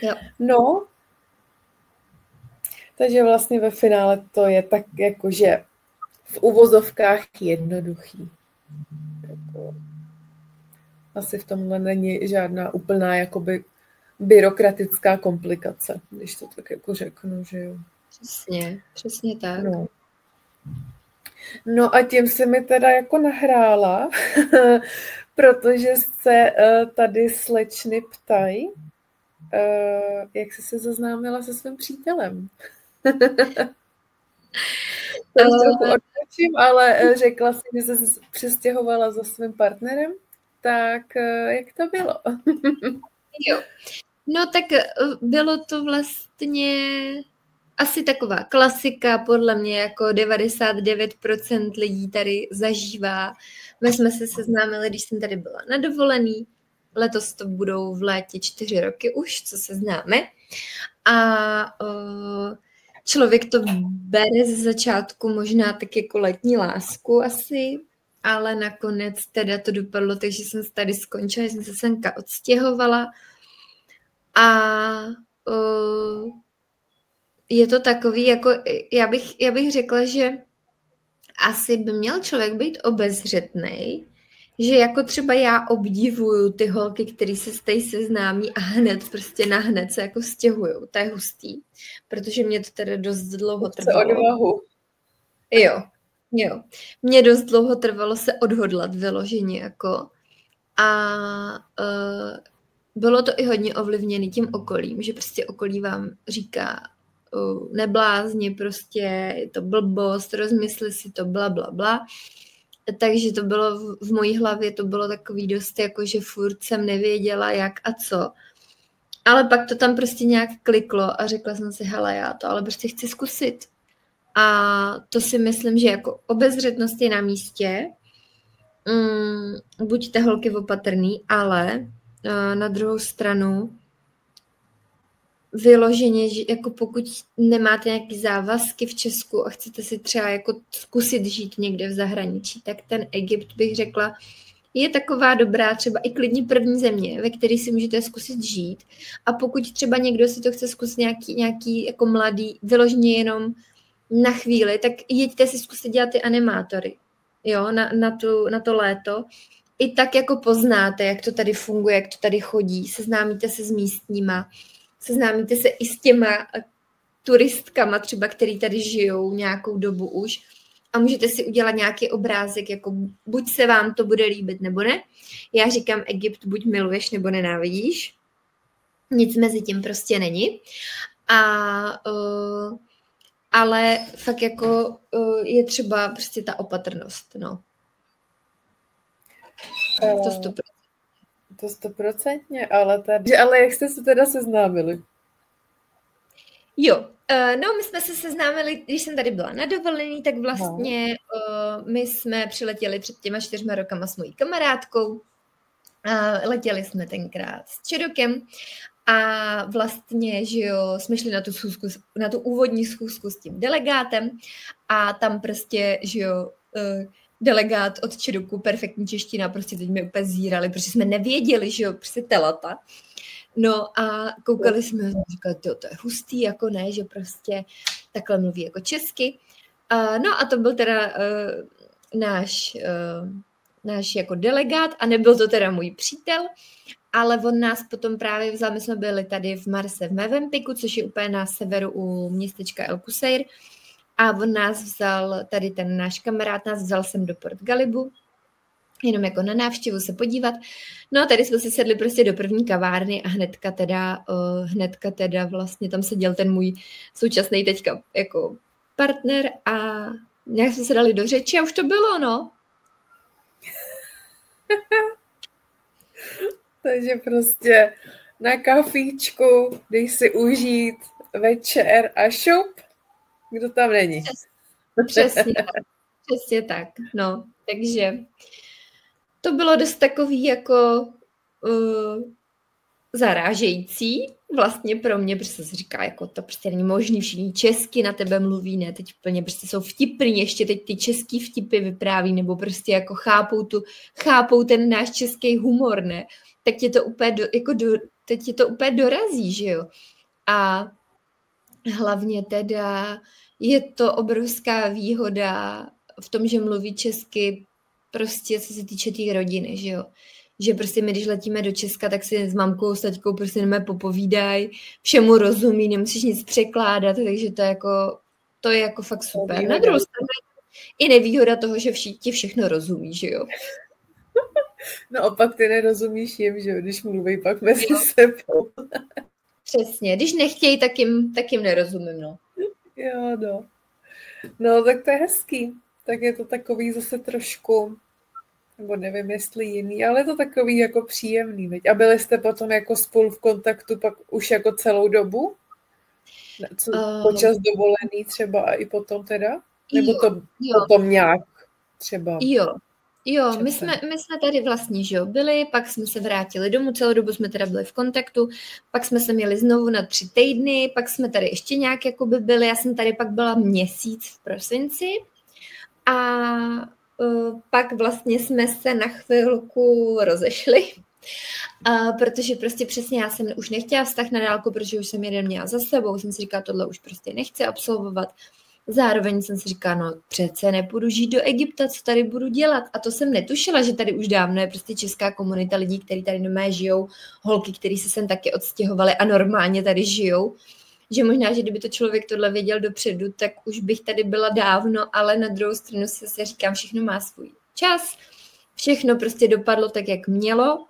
B: Jo.
A: No, takže vlastně ve finále to je tak jakože v uvozovkách jednoduchý. Asi v tomhle není žádná úplná jakoby byrokratická komplikace, když to tak jako řeknu, že jo.
B: Přesně tak.
A: No a tím se mi teda jako nahrála, protože se tady slečny ptají, jak jsi se seznámila se svým přítelem. To už trochu odtočím, ale řekla si, že jsi přestěhovala za svým partnerem, tak jak to bylo?
B: Jo. No tak bylo to vlastně asi taková klasika, podle mě jako 99% lidí tady zažívá. My jsme se seznámili, když jsem tady byla na dovolený. Letos to budou v létě 4 roky už, co se známe. A člověk to bere ze začátku možná tak jako letní lásku asi, ale nakonec teda to dopadlo, takže jsem se tady skončila, jsem se semka odstěhovala a je to takový, jako já bych řekla, že asi by měl člověk být obezřetnej, že jako třeba já obdivuju ty holky, které se tady seznámí a hned prostě nahned se jako stěhujou. To je hustý, protože mě to teda dost dlouho trvalo.
A: Odvahu.
B: Jo. Mě dost dlouho trvalo se odhodlat vyloženě jako a bylo to i hodně ovlivněné tím okolím, že prostě okolí vám říká neblázni, prostě je to blbost, rozmysli si to, bla, bla, bla. Takže to bylo v mojí hlavě, to bylo takový dost jako, že furt jsem nevěděla jak a co. Ale pak to tam prostě nějak kliklo a řekla jsem si, hele, já to ale prostě chci zkusit. A to si myslím, že jako obezřetnost je na místě. Buďte holky opatrný, ale na druhou stranu vyloženě, že jako pokud nemáte nějaký závazky v Česku a chcete si třeba jako zkusit žít někde v zahraničí, tak ten Egypt, bych řekla, je taková dobrá třeba i klidně první země, ve které si můžete zkusit žít. A pokud třeba někdo si to chce zkusit nějaký jako mladý, vyloženě jenom na chvíli, tak jeďte si zkusit dělat ty animátory, jo, na to léto. I tak jako poznáte, jak to tady funguje, jak to tady chodí, seznámíte se s místníma, seznámíte se i s těma turistkama třeba, který tady žijou nějakou dobu už a můžete si udělat nějaký obrázek, jako buď se vám to bude líbit, nebo ne. Já říkám Egypt, buď miluješ, nebo nenávidíš. Nic mezi tím prostě není. Ale fakt jako je třeba prostě ta opatrnost, no.
A: To 100%, ale jak jste se teda seznámili?
B: Jo, no my jsme se seznámili, když jsem tady byla na dovolený, tak vlastně my jsme přiletěli před těma 4 rokama s mojí kamarádkou. Letěli jsme tenkrát s Čerokem a vlastně, že jo, jsme šli na tu úvodní schůzku s tím delegátem a tam prostě, že jo, delegát od Čeroku, perfektní čeština, prostě teď mě úplně zírali, protože jsme nevěděli, že jo, prostě telata. No a koukali jsme a říkali, to je hustý, jako ne, že prostě takhle mluví jako česky. No a to byl teda náš jako delegát a nebyl to teda můj přítel, ale on nás potom právě vzal, my jsme byli tady v Marse v Mevempiku, což je úplně na severu u městečka El Qusair, a on nás vzal, tady ten náš kamarád nás vzal sem do Port Galibu, jenom jako na návštěvu se podívat. No a tady jsme si sedli prostě do první kavárny a hnedka teda vlastně tam seděl ten můj současný teďka jako partner a nějak jsme se dali do řeči a už to bylo, no.
A: Takže prostě na kafíčku, když si užít večer a šup, kdo tam není.
B: Přesně tak, no. Takže to bylo dost takový jako zarážející vlastně pro mě, protože se říká, jako to prostě není možný, všichni česky na tebe mluví, ne, teď úplně prostě jsou vtipný, ještě teď ty český vtipy vypráví, nebo prostě jako chápou ten náš český humor, ne, tak tě to úplně, teď tě to úplně dorazí, že jo. A hlavně teda je to obrovská výhoda v tom, že mluví česky prostě, co se týče té rodiny, že jo. že prostě my, když letíme do Česka, tak si s mamkou, s taťkou prostě popovídají, všemu rozumí, nemusíš nic překládat, takže to je jako fakt super. Na druhou stranu i nevýhoda toho, že ti všechno rozumí, že jo?
A: No opak ty nerozumíš jim, že jo, když mluví pak mezi sebou.
B: Přesně, když nechtějí, tak jim nerozumím, no.
A: Jo, no. No, tak to je hezký. Tak je to takový zase trošku, nebo nevím, jestli jiný, ale je to takový jako příjemný. Veď? A byli jste potom jako spolu v kontaktu pak už jako celou dobu? Počas dovolený třeba a i potom teda? Nebo to potom nějak třeba?
B: Jo, my jsme tady vlastně, že jo, byli, pak jsme se vrátili domů, celou dobu jsme teda byli v kontaktu, pak jsme se měli znovu na 3 týdny, pak jsme tady ještě nějak jakoby byli, já jsem tady pak byla měsíc v prosinci a pak vlastně jsme se na chvilku rozešli, protože prostě přesně já jsem už nechtěla vztah na dálku, protože už jsem jeden měla za sebou, jsem si říkala, tohle už prostě nechci absolvovat. Zároveň jsem si říkala, no přece nepůjdu žít do Egypta, co tady budu dělat. A to jsem netušila, že tady už dávno je prostě česká komunita lidí, kteří tady normálně žijou, holky, kteří se sem taky odstěhovali a normálně tady žijou. Že možná, že kdyby to člověk tohle věděl dopředu, tak už bych tady byla dávno, ale na druhou stranu se říkám, všechno má svůj čas, všechno prostě dopadlo tak, jak mělo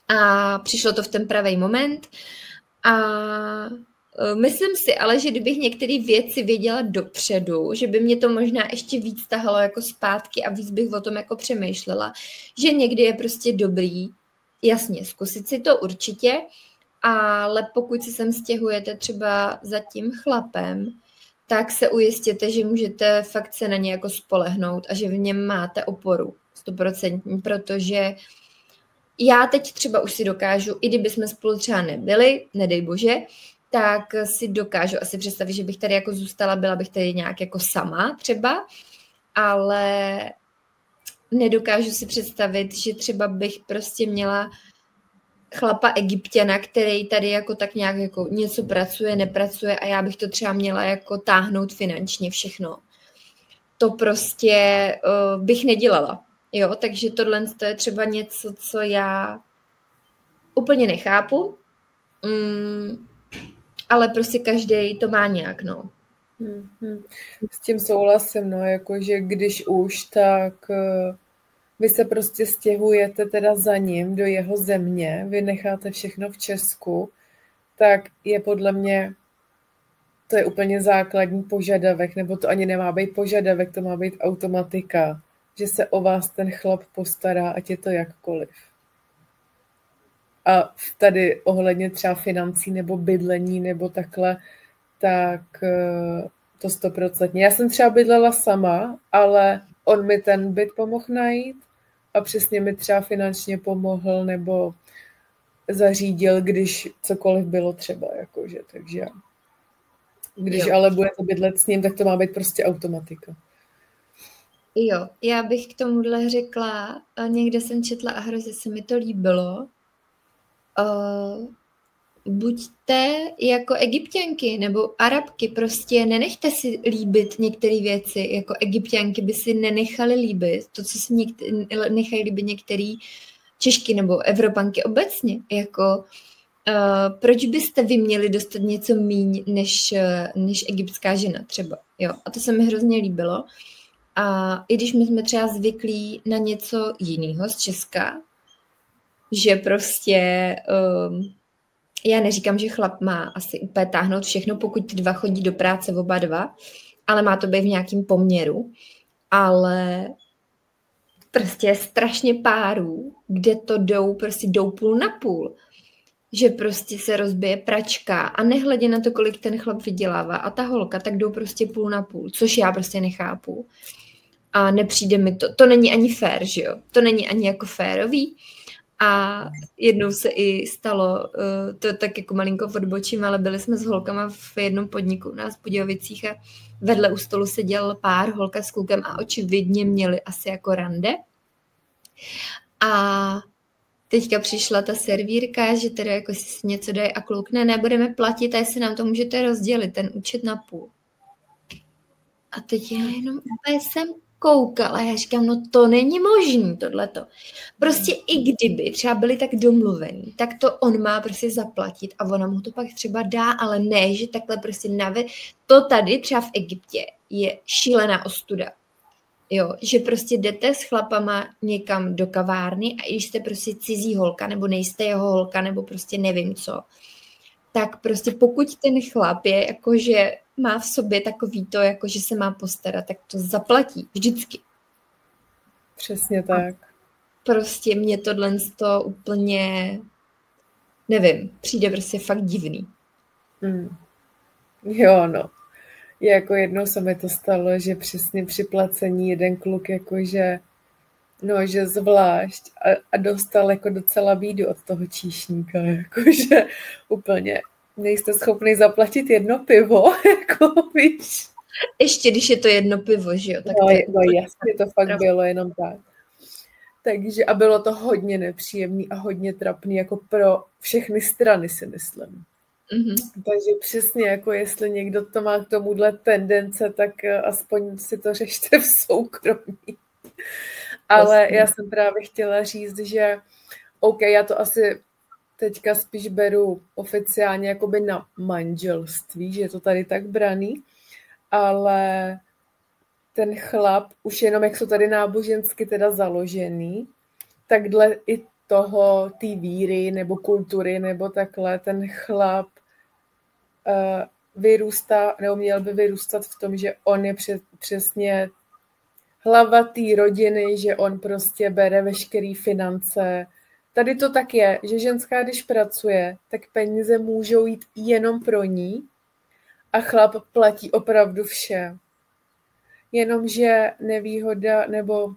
B: a přišlo to v ten pravý moment a myslím si ale, že kdybych některé věci věděla dopředu, že by mě to možná ještě víc tahalo jako zpátky a víc bych o tom jako přemýšlela, že někdy je prostě dobrý, jasně, zkusit si to určitě, ale pokud si sem stěhujete třeba za tím chlapem, tak se ujistěte, že můžete fakt se na ně jako spolehnout a že v něm máte oporu 100%, protože já teď třeba už si dokážu, i kdyby jsme spolu třeba nebyli, nedej bože, tak si dokážu asi představit, že bych tady jako zůstala, byla bych tady nějak jako sama třeba, ale nedokážu si představit, že třeba bych prostě měla chlapa Egypťana, který tady jako tak nějak jako něco pracuje, nepracuje a já bych to třeba měla jako táhnout finančně všechno. To prostě bych nedělala. Jo, takže tohle je třeba něco, co já úplně nechápu. Ale prostě každý to má nějak, no.
A: S tím souhlasím, no, jakože když už, tak vy se prostě stěhujete teda za ním do jeho země, vy necháte všechno v Česku, tak je podle mě, to je úplně základní požadavek, nebo to ani nemá být požadavek, to má být automatika, že se o vás ten chlap postará, ať je to jakkoliv. A tady ohledně třeba financí nebo bydlení nebo takhle, tak to 100%. Já jsem třeba bydlela sama, ale on mi ten byt pomohl najít a přesně mi třeba finančně pomohl nebo zařídil, když cokoliv bylo třeba, jakože, takže když ale budete bydlet s ním, tak to má být prostě automatika.
B: Jo, já bych k tomuhle řekla, někde jsem četla a hrozně se mi to líbilo, buďte jako Egypťanky nebo Arabky, prostě nenechte si líbit některé věci, jako Egypťanky by si nenechali líbit, to, co si nechají líbit některé Češky nebo Evropanky obecně, jako proč byste vy měli dostat něco míň než egyptská žena třeba, jo, a to se mi hrozně líbilo. A i když my jsme třeba zvyklí na něco jiného z Česka, že prostě, já neříkám, že chlap má asi úplně táhnout všechno, pokud ty dva chodí do práce oba dva, ale má to být v nějakém poměru, ale prostě je strašně párů, kde to jdou půl na půl, že prostě se rozbije pračka a nehledě na to, kolik ten chlap vydělává a ta holka, tak jdou prostě půl na půl, což já prostě nechápu. A nepřijde mi to není ani fér, že jo? To není ani jako férový. A jednou se i stalo, to tak jako malinko odbočím, ale byli jsme s holkama v jednom podniku u nás v Budějovicích a vedle u stolu seděl pár, holka s klukem a očividně měli asi jako rande. A teďka přišla ta servírka, že teda jako si něco dají a kluk, nebudeme platit a jestli nám to můžete rozdělit, ten účet na půl. A teď já jenom úplně jsem koukala. Já říkám, no to není možný, tohleto. Prostě i kdyby třeba byli tak domluvení, tak to on má prostě zaplatit a ona mu to pak třeba dá, ale ne, že takhle prostě to tady třeba v Egyptě je šílená ostuda. Jo, že prostě jdete s chlapama někam do kavárny a když jste prostě cizí holka, nebo nejste jeho holka, nebo prostě nevím co, tak prostě pokud ten chlap je jakože má v sobě takový to, jakože se má postarat, tak to zaplatí vždycky.
A: Přesně tak.
B: A prostě mě tohle to úplně, nevím, přijde prostě fakt divný.
A: Jo, no. Jako jednou se mi to stalo, že přesně při placení jeden kluk jakože, no, že zvlášť a dostal jako docela bídu od toho číšníka, jakože úplně nejste schopný zaplatit jedno pivo, jako víš.
B: Ještě když je to jedno pivo, že jo? Tak
A: no,
B: to je
A: jasně, to fakt bylo jenom tak. Takže a bylo to hodně nepříjemný a hodně trapný, jako pro všechny strany si myslím.
B: Mm-hmm.
A: Takže přesně, jako jestli někdo to má k tomuhle tendence, tak aspoň si to řešte v soukromí. Ale já jsem právě chtěla říct, že OK, já to asi teďka spíš beru oficiálně jakoby na manželství, že je to tady tak braný, ale ten chlap, už jenom jak jsou tady nábožensky teda založený, tak dle i toho, té víry nebo kultury nebo takhle, ten chlap vyrůstá, nebo měl by vyrůstat v tom, že on je přesně hlava té rodiny, že on prostě bere veškerý finance. Tady to tak je, že ženská, když pracuje, tak peníze můžou jít jenom pro ní a chlap platí opravdu vše. Jenomže nevýhoda, nebo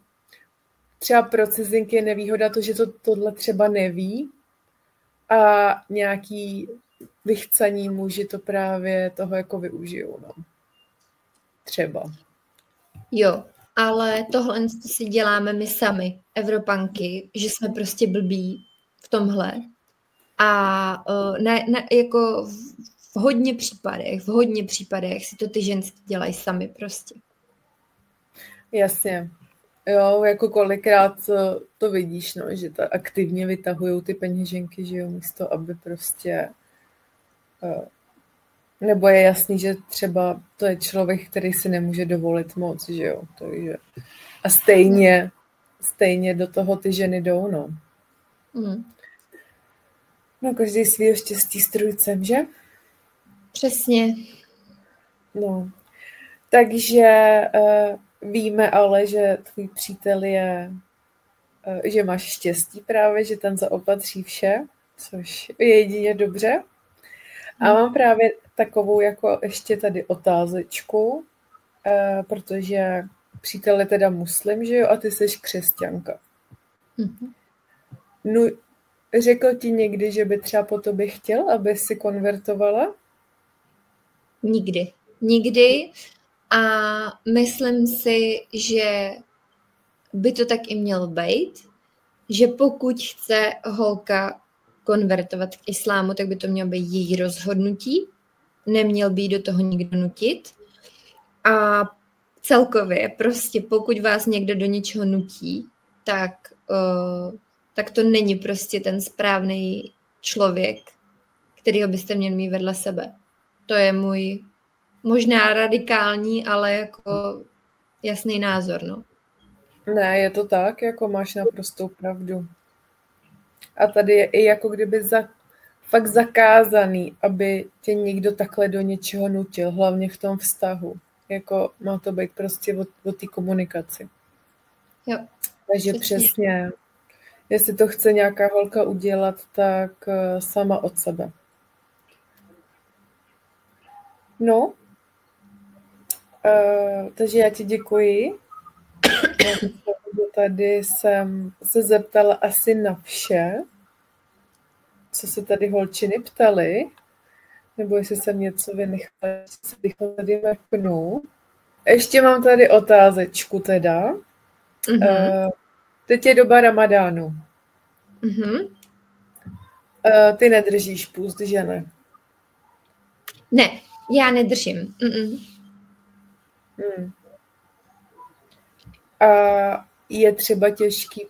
A: třeba pro cizinky je nevýhoda to, že tohle třeba neví a nějaký vychcaní muži to právě toho jako využijou. No. Třeba.
B: Jo, ale tohle si děláme my sami, Evropanky, že jsme prostě blbí v tomhle. A jako v hodně případech si to ty ženský dělají sami prostě.
A: Jasně. Jo, jako kolikrát to vidíš, no, že aktivně vytahují ty peněženky, že jo, místo, aby prostě nebo je jasný, že třeba to je člověk, který si nemůže dovolit moc, že jo, takže a stejně do toho ty ženy jdou, no. No, každý svýho štěstí strůjcem, že?
B: Přesně.
A: No, takže víme ale, že tvůj přítel je, že máš štěstí právě, že ten zaopatří vše, což je jedině dobře. A mám právě takovou jako ještě tady otázečku, protože přítel je teda muslim, že jo, a ty jsi křesťanka. No, řekl ti někdy, že by třeba po tobě chtěl, aby si konvertovala?
B: Nikdy. A myslím si, že by to tak i mělo být, že pokud chce holka konvertovat k islámu, tak by to mělo být její rozhodnutí, neměl by jí do toho nikdo nutit. A celkově prostě pokud vás někdo do něčeho nutí, tak to není prostě ten správný člověk, kterýho byste měli mít vedle sebe. To je můj možná radikální, ale jako jasný názor, no.
A: Ne, je to tak, jako máš naprostou pravdu. A tady je i jako kdyby fakt zakázaný, aby tě někdo takhle do něčeho nutil, hlavně v tom vztahu. Jako má to být prostě o té komunikaci.
B: Jo.
A: Takže přesně, jestli to chce nějaká holka udělat, tak sama od sebe. No, takže já ti děkuji. Tady jsem se zeptala asi na vše, co se tady holčiny ptaly, nebo jestli jsem něco vynechala, se tady mrknu. Ještě mám tady otázečku teda. Teď je doba Ramadánu. Ty nedržíš půst, že ne?
B: Ne, já nedržím.
A: A je třeba těžký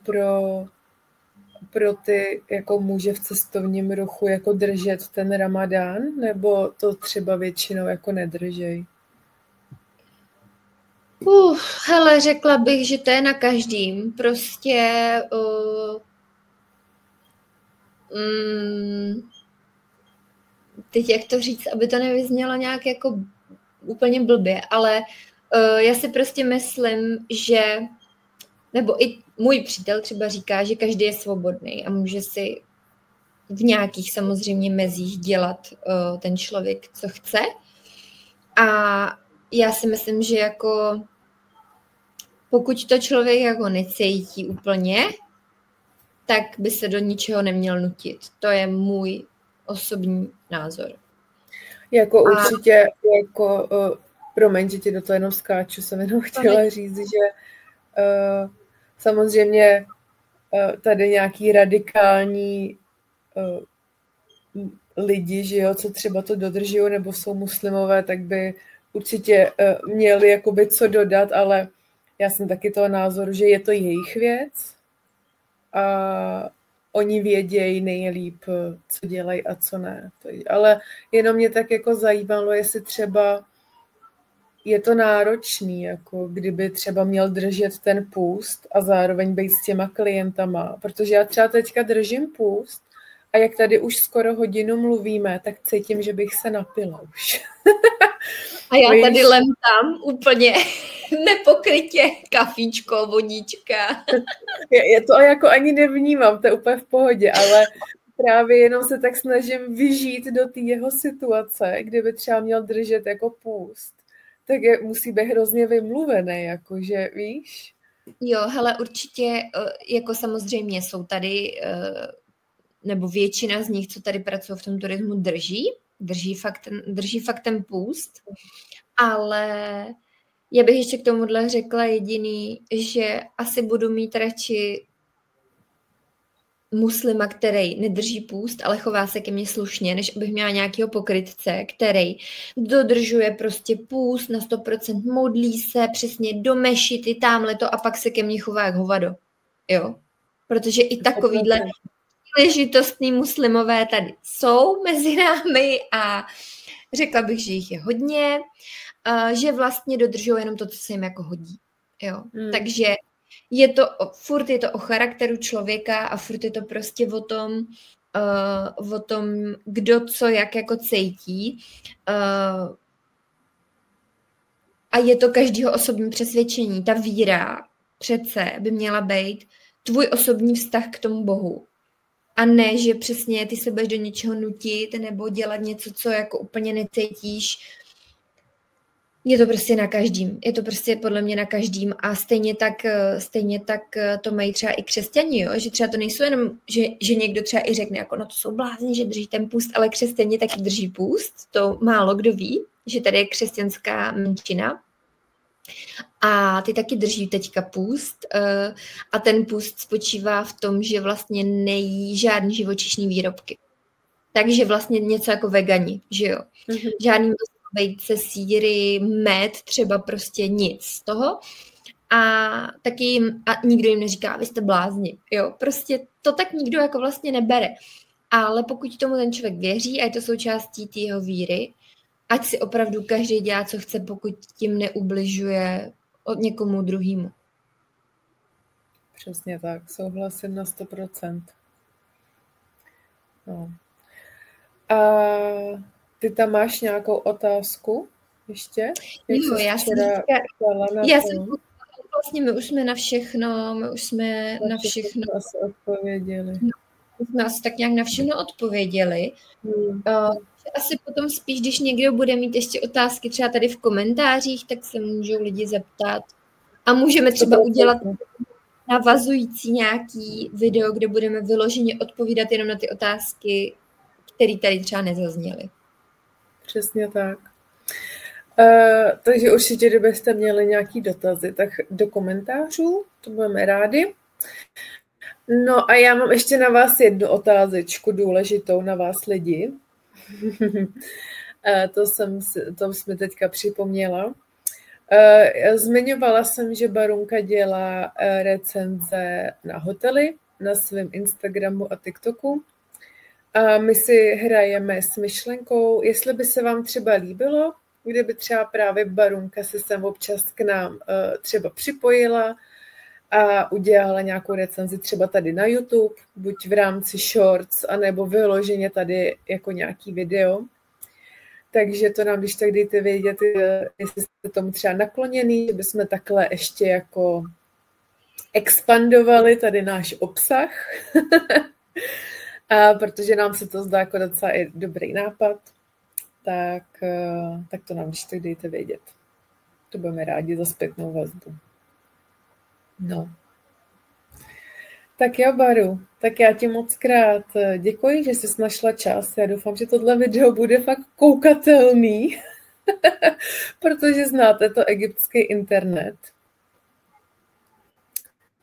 A: pro ty jako muže v cestovním ruchu jako držet ten Ramadán, nebo to třeba většinou jako nedržej?
B: Hele, řekla bych, že to je na každým. Prostě teď jak to říct, aby to nevyznělo nějak jako úplně blbě, ale já si prostě myslím, že nebo i můj přítel třeba říká, že každý je svobodný a může si v nějakých samozřejmě mezích dělat ten člověk, co chce. A já si myslím, že jako pokud to člověk jako necítí úplně, tak by se do ničeho neměl nutit. To je můj osobní názor.
A: Jako určitě, jako, promiň, že ti do toho jenom skáču, jsem jenom chtěla říct, že samozřejmě tady nějaký radikální lidi, že jo, co třeba to dodržují, nebo jsou muslimové, tak by určitě měli jakoby co dodat, ale já jsem taky toho názoru, že je to jejich věc a oni vědějí nejlíp, co dělají a co ne. Ale jenom mě tak jako zajímalo, jestli třeba je to náročný, jako kdyby třeba měl držet ten půst a zároveň být s těma klientama, protože já třeba teďka držím půst a jak tady už skoro hodinu mluvíme, tak cítím, že bych se napila už.
B: A já tady lemtám úplně nepokrytě kafíčko, vodíčka.
A: Je to jako ani nevnímám, to je úplně v pohodě, ale právě jenom se tak snažím vyžít do té jeho situace, kdyby třeba měl držet jako půst, tak musí být hrozně vymluvený, jakože, víš?
B: Jo, hele, určitě, jako samozřejmě jsou tady, nebo většina z nich, co tady pracují v tom turismu, drží fakt ten půst, ale já bych ještě k tomuhle řekla jediný, že asi budu mít radši muslima, který nedrží půst, ale chová se ke mně slušně, než abych měla nějakého pokrytce, který dodržuje prostě půst na 100%, modlí se přesně do mešity, támhleto a pak se ke mně chová jak hovado. Jo? Protože i takovýhle příležitostní muslimové tady jsou mezi námi a řekla bych, že jich je hodně, že vlastně dodržují jenom to, co se jim jako hodí. Jo? Takže furt je to o charakteru člověka a furt je to prostě o tom, kdo co jak jako cítí. A je to každého osobní přesvědčení. Ta víra přece by měla být tvůj osobní vztah k tomu Bohu. A ne, že přesně ty se budeš do něčeho nutit nebo dělat něco, co jako úplně necítíš. Je to prostě na každým. Je to prostě podle mě na každým a stejně tak to mají třeba i křesťani, jo? Že třeba to nejsou jenom, že někdo třeba i řekne, jako no to jsou blázni, že drží ten půst, ale křesťani taky drží půst. To málo kdo ví, že tady je křesťanská menšina. A ty taky drží teďka půst a ten půst spočívá v tom, že vlastně nejí žádný živočišní výrobky. Takže vlastně něco jako vegani, že jo. Žádný vejce, sýry, med, třeba prostě nic z toho. A taky nikdo jim neříká, vy jste blázni, jo. Prostě to tak nikdo jako vlastně nebere. Ale pokud tomu ten člověk věří a je to součástí té jeho víry, ať si opravdu každý dělá, co chce, pokud tím neubližuje od někomu druhému.
A: Přesně tak, souhlasím na 100%. No. A ty tam máš nějakou otázku ještě?
B: Vlastně my už jsme na všechno,
A: asi odpověděli.
B: No, my jsme asi tak nějak na všechno odpověděli. Asi potom spíš, když někdo bude mít ještě otázky třeba tady v komentářích, tak se můžou lidi zeptat. A můžeme třeba udělat navazující nějaký video, kde budeme vyloženě odpovídat jenom na ty otázky, které tady třeba nezazněly.
A: Přesně tak. Takže určitě, kdybyste měli nějaký dotazy, tak do komentářů, to budeme rádi. No a já mám ještě na vás jednu otázečku důležitou, na vás lidi. To jsem mi teďka připomněla. Zmiňovala jsem, že Barunka dělá recenze na hotely na svém Instagramu a TikToku. A my si hrajeme s myšlenkou, jestli by se vám třeba líbilo, kdyby třeba právě Barunka se sem občas k nám třeba připojila a udělala nějakou recenzi třeba tady na YouTube, buď v rámci Shorts, anebo vyloženě tady jako nějaký video. Takže to nám když tak dejte vědět, jestli jste tomu třeba nakloněný, že bychom takhle ještě jako expandovali tady náš obsah. A protože nám se to zdá jako docela i dobrý nápad, tak to nám když tak dejte vědět. To budeme rádi za zpětnou vazbu. No. Tak jo, Baru, tak já ti moc krát děkuji, že jsi našla čas. Já doufám, že tohle video bude fakt koukatelný, protože znáte to egyptský internet.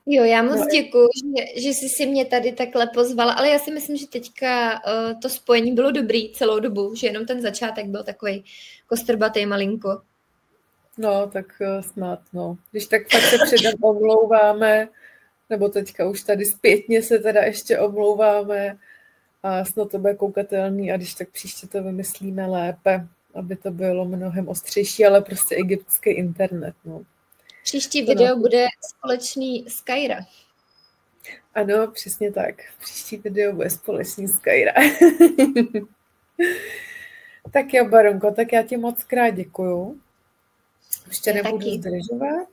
B: Jo, já moc děkuji, že jsi si mě tady takhle pozvala, ale já si myslím, že teďka to spojení bylo dobrý celou dobu, že jenom ten začátek byl takový kostrbatý malinko.
A: No, tak snad, no. Když tak fakt se předem omlouváme, nebo teďka už tady zpětně se teda ještě omlouváme a snad to bude koukatelný a když tak příště to vymyslíme lépe, aby to bylo mnohem ostřejší, ale prostě egyptský internet, no.
B: Příští video bude společný Skyra.
A: Ano, přesně tak. Příští video bude společný Skyra. Tak jo, Baronko, tak já ti moc krát děkuju. Už tě nebudu zdržovat.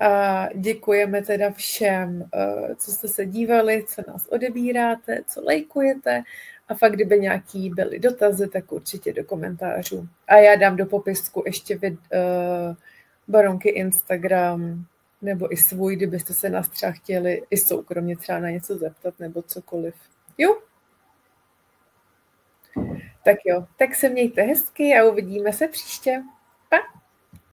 A: A děkujeme teda všem, co jste se dívali, co nás odebíráte, co lajkujete. A fakt, kdyby nějaký byly dotazy, tak určitě do komentářů. A já dám do popisku ještě Baronky Instagram, nebo i svůj, kdybyste se nás třeba chtěli i soukromně třeba na něco zeptat, nebo cokoliv. Jo? Tak jo, tak se mějte hezky a uvidíme se příště. Pa!